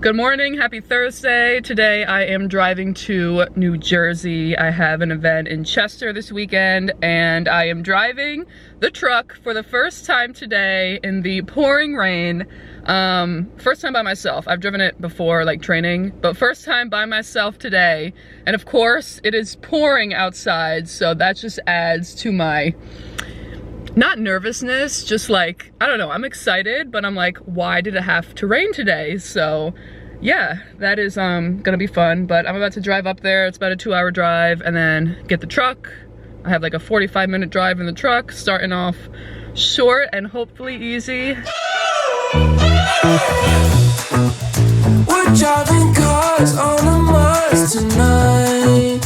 Good morning, happy Thursday. Today I am driving to New Jersey. I have an event in Chester this weekend and I am driving the truck for the first time today in the pouring rain. First time by myself. I've driven it before, like training, but first time by myself today. And of course it is pouring outside, so that just adds to my not nervousness, just like, I don't know, I'm excited, but I'm like, why did it have to rain today? So yeah, that is gonna be fun, but I'm about to drive up there. It's about a 2-hour drive and then get the truck. I have like a 45-minute drive in the truck, starting off short and hopefully easy. We're driving cars on a Mars tonight.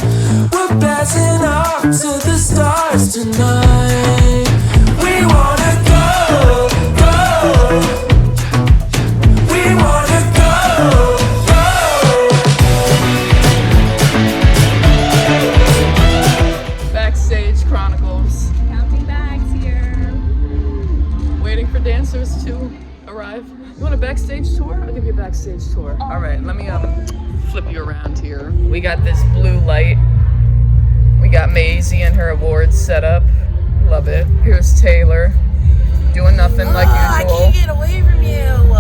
We're blasting off to the stars tonight. We wanna go, go. We wanna go, go. Backstage Chronicles. Counting bags here. Waiting for dancers to arrive. You want a backstage tour? I'll give you a backstage tour. All right, let me flip you around here. We got this blue light. We got Maisie and her awards set up. Love it. Here's Taylor doing nothing like usual. I can't get away from you.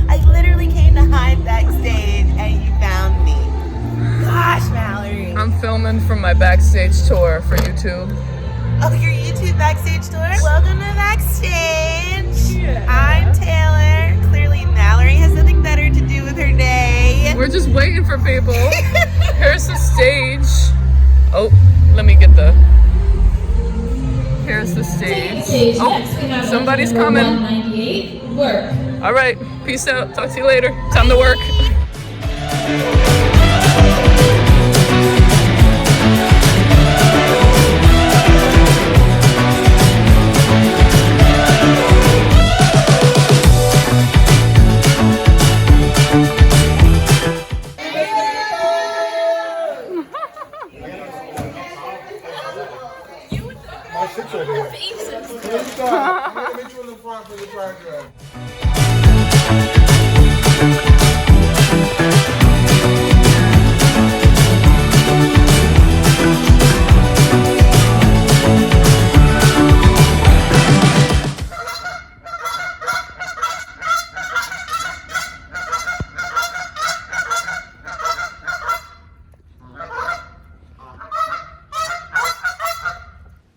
I literally came to hide backstage and you found me. Gosh, Mallory. I'm filming from my backstage tour for YouTube. Oh, your YouTube backstage tour? Welcome to backstage. Yeah. I'm Taylor. Clearly Mallory has nothing better to do with her day. We're just waiting for people. Here's the stage. Oh, let me get the... Here's the stage. Oh, somebody's coming. Work. All right, peace out. Talk to you later. Time to work. My shit's right here. Please stop. I'm gonna meet you in the front for the drive drive.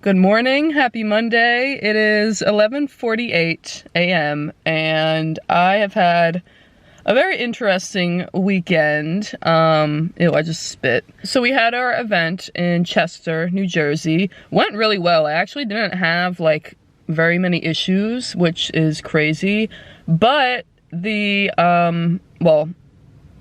Good morning, happy Monday. It is 11:48 a.m. and I have had a very interesting weekend. Ew, I just spit. So we had our event in Chester, New Jersey. Went really well. I actually didn't have like very many issues, which is crazy. But the, well,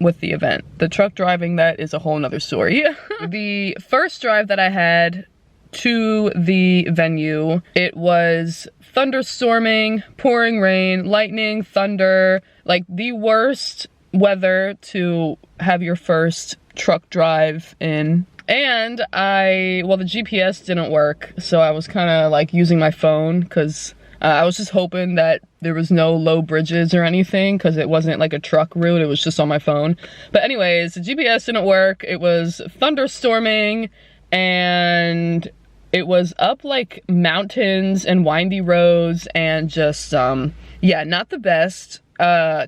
with the event, the truck driving, that is a whole nother story. The first drive that I had to the venue, it was thunderstorming, pouring rain, lightning, thunder, like the worst weather to have your first truck drive in. And well, the GPS didn't work, so I was kind of like using my phone because I was just hoping that there was no low bridges or anything because it wasn't like a truck route, it was just on my phone. But anyways, the GPS didn't work, it was thunderstorming, and it was up like mountains and windy roads and just, yeah, not the best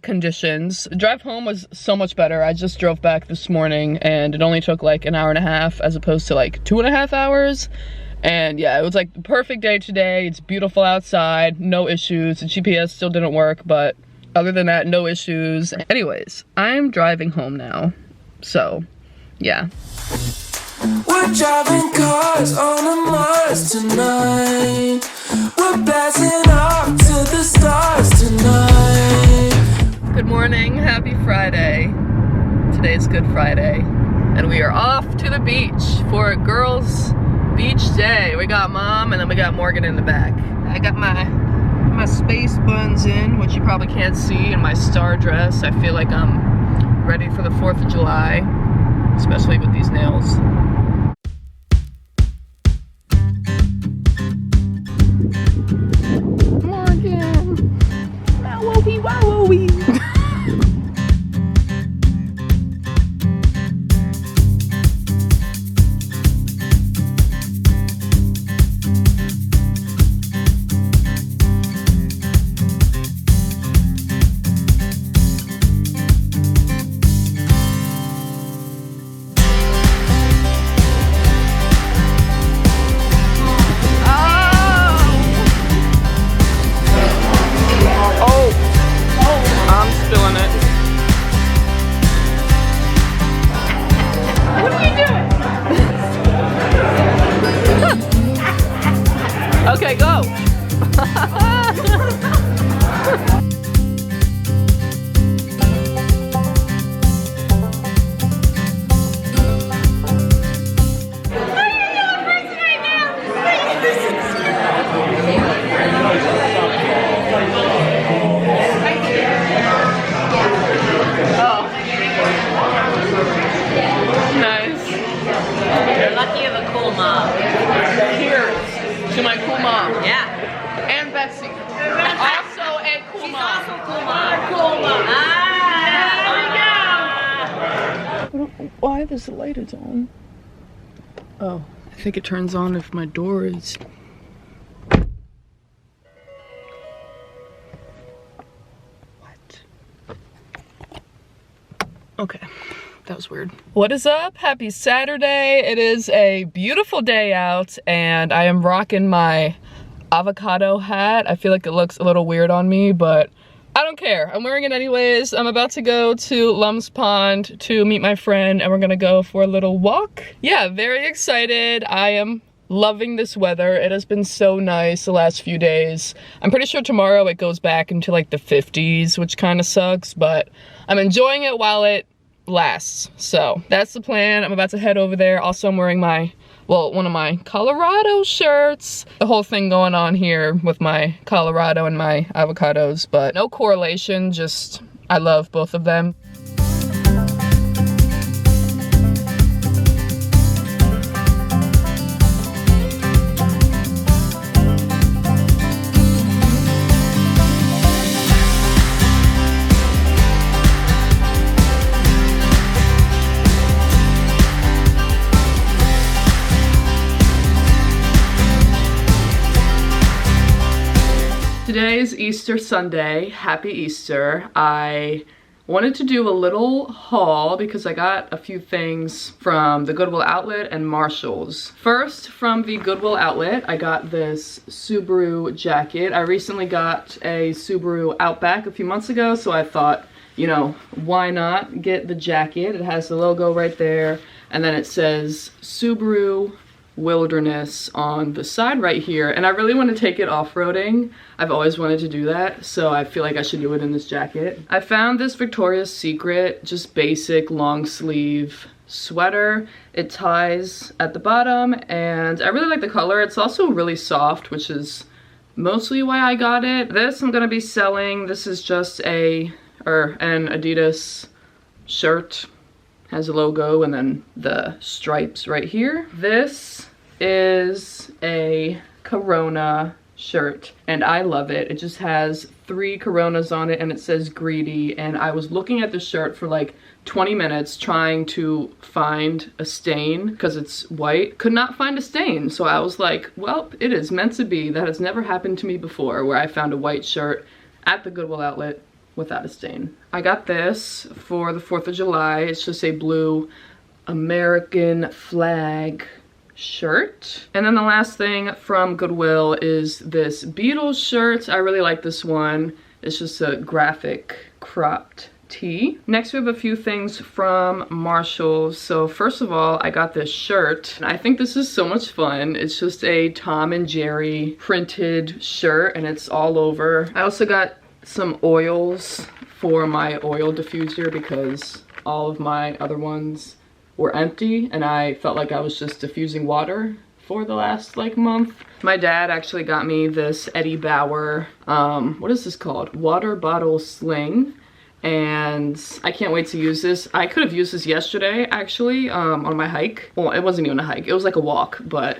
conditions. The drive home was so much better. I just drove back this morning and it only took like an hour and a half as opposed to like 2.5 hours. And yeah, it was like the perfect day today. It's beautiful outside, no issues. The GPS still didn't work, but other than that, no issues. Anyways, I'm driving home now. So, yeah. We're driving cars on a Mars tonight. We're blasting off to the stars tonight. Good morning, happy Friday. Today's Good Friday. And we are off to the beach for Girls Beach Day. We got Mom and then we got Morgan in the back. I got my space buns in, which you probably can't see, in my star dress. I feel like I'm ready for the 4th of July, especially with these nails. Morgan! Wow, whoa, does the light is on? Oh, I think it turns on if my door is... What? Okay, that was weird. What is up? Happy Saturday. It is a beautiful day out and I am rocking my avocado hat. I feel like it looks a little weird on me, but I don't care. I'm wearing it anyways. I'm about to go to Lum's Pond to meet my friend and we're gonna go for a little walk. Yeah, very excited. I am loving this weather. It has been so nice the last few days. I'm pretty sure tomorrow it goes back into like the 50s, which kind of sucks, but I'm enjoying it while it lasts. So that's the plan. I'm about to head over there. Also, I'm wearing my, well, one of my Colorado shirts. The whole thing going on here with my Colorado and my avocados, but no correlation, just I love both of them. Today is Easter Sunday. Happy Easter. I wanted to do a little haul because I got a few things from the Goodwill Outlet and Marshall's. First, from the Goodwill Outlet, I got this Subaru jacket. I recently got a Subaru Outback a few months ago, so I thought, you know, why not get the jacket? It has the logo right there, and then it says Subaru Wilderness on the side right here, and I really want to take it off-roading. I've always wanted to do that, so I feel like I should do it in this jacket. I found this Victoria's Secret just basic long sleeve sweater. It ties at the bottom and I really like the color. It's also really soft, which is mostly why I got it. This I'm gonna be selling. This is just an Adidas shirt. Has a logo and then the stripes right here. This is a Corona shirt and I love it. It just has 3 Coronas on it and it says greedy, and I was looking at the shirt for like 20 minutes trying to find a stain because it's white. Could not find a stain, so I was like, well, it is meant to be. That has never happened to me before where I found a white shirt at the Goodwill Outlet without a stain. I got this for the 4th of July. It's just a blue American flag shirt. And then the last thing from Goodwill is this Beatles shirt. I really like this one. It's just a graphic cropped tee. Next we have a few things from Marshall's. So first of all, I got this shirt and I think this is so much fun. It's just a Tom and Jerry printed shirt and it's all over. I also got some oils for my oil diffuser because all of my other ones were empty and I felt like I was just diffusing water for the last like month. My dad actually got me this Eddie Bauer, what is this called? Water bottle sling. And I can't wait to use this. I could have used this yesterday actually on my hike. Well, it wasn't even a hike, it was like a walk, but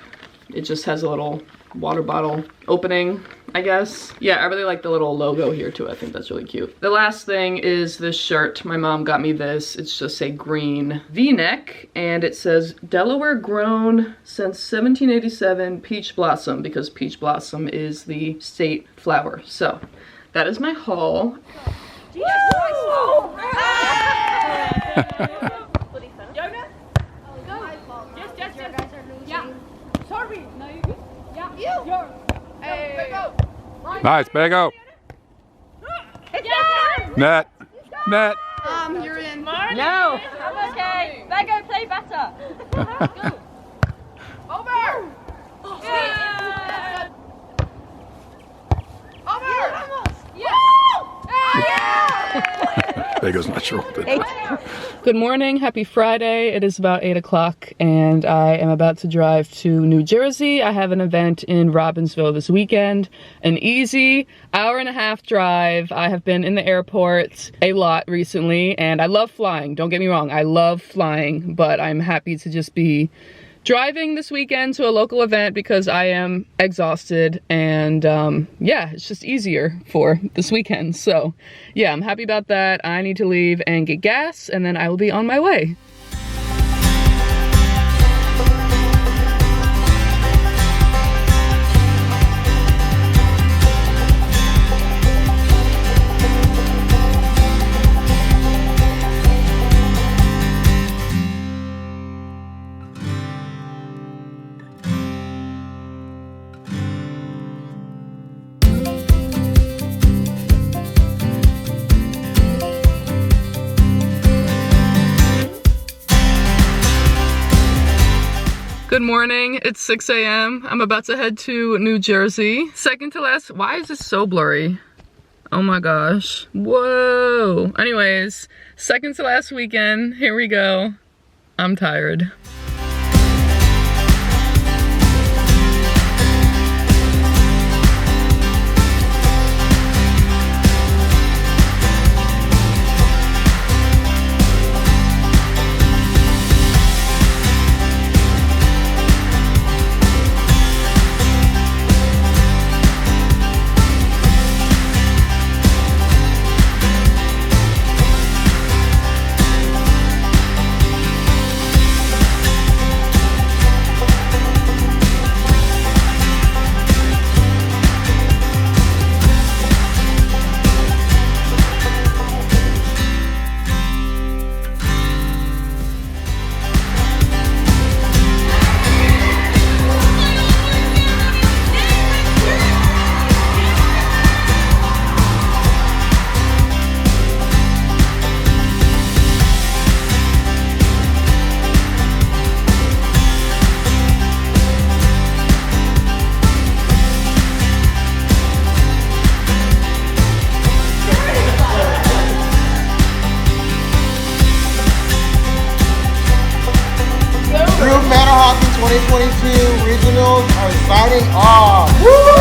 it just has a little water bottle opening, I guess. Yeah, I really like the little logo here too. I think that's really cute. The last thing is this shirt. My mom got me this. It's just a green V-neck and it says Delaware grown since 1787 peach blossom, because peach blossom is the state flower. So that is my haul. Nice, Bago. Net. Net. You're in. No. I'm okay. Bago, play better. Over. Yeah. Over. Almost. Bago's not sure. Good morning, happy Friday. It is about 8 o'clock and I am about to drive to New Jersey. I have an event in Robbinsville this weekend. An easy hour-and-a-half drive. I have been in the airport a lot recently and I love flying. Don't get me wrong, I love flying, but I'm happy to just be driving this weekend to a local event because I am exhausted and yeah, it's just easier for this weekend. So yeah, I'm happy about that. I need to leave and get gas and then I will be on my way. Good morning, it's 6 a.m. I'm about to head to New Jersey. Second to last, why is this so blurry? Oh my gosh, whoa. Anyways, second to last weekend, here we go. I'm tired. Group Manahawkin 2022 regionals are signing off. Woo!